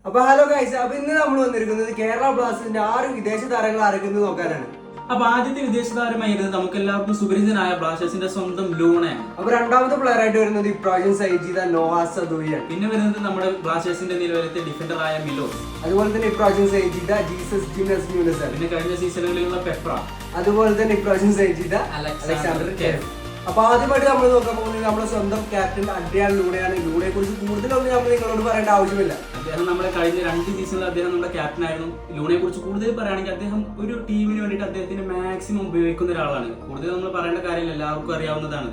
അപ്പൊ hello guys, അപ്പൊ ഇന്ന് നമ്മൾ വന്നിരിക്കുന്നത് കേരള ബ്ലാസ്റ്റേഴ്സിന്റെ 6 വിദേശ താരങ്ങൾ ആരൊക്കെയെന്ന് നോക്കാനാണ്. അപ്പൊ ആദ്യത്തെ വിദേശ താരമായിരുന്നത് നമുക്ക് എല്ലാവർക്കും സുപരിചിതനായ ബ്ലാസ്റ്റേഴ്സിന്റെ സ്വന്തം ലൂണയാണ്. അപ്പൊ രണ്ടാമത്തെ പ്ലെയർ ആയിട്ട് വരുന്നത് ഇപ്രാവശ്യം സൈൻ ചെയ്ത നോഹ സദൂയാണ്. പിന്നെ വരുന്നത് നമ്മുടെ ബ്ലാസ്റ്റേഴ്സിന്റെ നിലവിലത്തെ ഡിഫൻഡറായ മിലോസ്. അതുപോലെ തന്നെ ഇപ്രാവശ്യം സൈൻ ചെയ്ത ജീസസ് ജിനസ് ന്യൂനസ് ആണ്. പിന്നെ കഴിഞ്ഞ സീസണുകളിലുള്ള പെപ്ര. അതുപോലെ തന്നെ ഇപ്രാവശ്യം സൈൻ ചെയ്ത അലക്സാണ്ടർ കേഫ്. അപ്പൊ ആദ്യമായിട്ട് നമ്മൾ നോക്കാൻ പോകുന്നത് നമ്മുടെ സ്വന്തം ക്യാപ്റ്റൻ അഡ്രിയാൻ ലൂണയാണ്. ലൂണയെ കുറിച്ച് കൂടുതലൊന്നും നമ്മൾ നിങ്ങളോട് പറയേണ്ട ആവശ്യമില്ല. അദ്ദേഹം നമ്മുടെ കഴിഞ്ഞ 2 സീസണിൽ അദ്ദേഹം നമ്മുടെ ക്യാപ്റ്റൻ ആയിരുന്നു. ലൂണയെ കുറിച്ച് കൂടുതൽ പറയുകയാണെങ്കിൽ അദ്ദേഹം ഒരു ടീമിന് വേണ്ടിയിട്ട് അദ്ദേഹത്തിന് മാക്സിമം ഉപയോഗിക്കുന്ന ഒരാളാണ്. കൂടുതൽ നമ്മൾ പറയേണ്ട കാര്യമില്ല, എല്ലാവർക്കും അറിയാവുന്നതാണ്.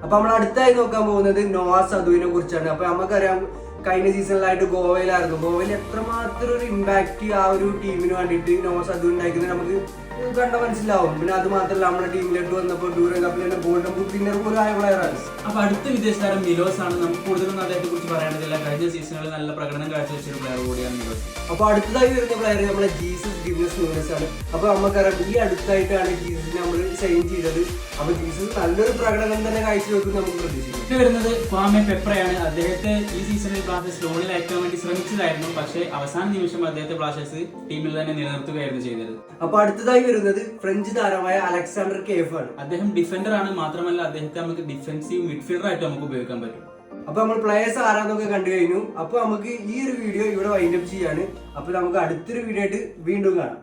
അപ്പൊ നമ്മൾ അടുത്തായി നോക്കാൻ പോകുന്നത് നോഹ സദുവിനെ കുറിച്ചാണ്. അപ്പൊ നമുക്കറിയാം കഴിഞ്ഞ സീസണിലായിട്ട് ഗോവയിലായിരുന്നു. ഗോവയിൽ എത്രമാത്രം ഒരു ഇമ്പാക്ട് ആ ഒരു ടീമിന് വേണ്ടിയിട്ട് നോഹ സദു ഉണ്ടാക്കുന്നത് നമുക്ക് കണ്ട മനസ്സിലാവും. പിന്നെ അത് മാത്രമല്ല, നമ്മുടെ ടീമിലോട്ട് വന്നപ്പോൾ ഡ്യൂറൻ കപ്പിൽ തന്നെ ഗോൾഡൻ ബൂട്ട് വിന്നർ പോലും ആയ പ്ലെയറാണ്. അപ്പൊ അടുത്ത വിദേശ താരം മിലോസ് ആണ്. നമുക്ക് കൂടുതലൊന്നും അദ്ദേഹത്തെ കുറിച്ച് പറയേണ്ടതില്ല. കഴിഞ്ഞ സീസണുകളിൽ നല്ല പ്രകടനം കാഴ്ചവെച്ച ഒരു പ്ലെയർ കൂടിയാണ് മിലോസ്. അപ്പൊ അടുത്തതായി വരുന്ന പ്ലെയർ നമ്മുടെ ജീസസ് ജിനസ് ന്യൂനസ് ആണ്. അപ്പൊ നമുക്കറിയാം ഈ അടുത്തായിട്ടാണ് ജീസസിനെ നമ്മൾ സൈൻ ചെയ്തത്. അപ്പൊ ജീസസ് നല്ലൊരു പ്രകടനം തന്നെ കാഴ്ചവെക്കും നമുക്ക് പ്രതീക്ഷിക്കും. പിന്നെ വരുന്നത് ഫാമെ പെപ്രയാണ്. അദ്ദേഹത്തെ ഈ സീസണിൽ ബ്ലാസ്റ്റേഴ്സ് ലോണിൽ അയക്കാൻ വേണ്ടി ശ്രമിച്ചതായിരുന്നു. പക്ഷേ അവസാന നിമിഷം അദ്ദേഹത്തെ ബ്ലാസ്റ്റേഴ്സ് ടീമിൽ തന്നെ നിലനിർത്തുകയായിരുന്നു ചെയ്തത്. അപ്പൊ അടുത്തതായി വരുന്നത് ഫ്രഞ്ച് താരമായ അലക്സാണ്ടർ കേഫ് ആണ്. അദ്ദേഹം ഡിഫൻഡർ ആണ്. മാത്രമല്ല അദ്ദേഹത്തെ നമുക്ക് ഡിഫൻസീവ് മിഡ്ഫീൽഡർ ആയിട്ട് നമുക്ക് ഉപയോഗിക്കാൻ പറ്റും. അപ്പൊ നമ്മൾ പ്ലേയേഴ്സ് ആരാന്നൊക്കെ കണ്ടു കഴിഞ്ഞു. അപ്പൊ നമുക്ക് ഈ ഒരു വീഡിയോ ഇവിടെ വൈൻഡപ്പ് ചെയ്യാണ്. അപ്പൊ നമുക്ക് അടുത്തൊരു വീഡിയോ ആയിട്ട് വീണ്ടും കാണാം.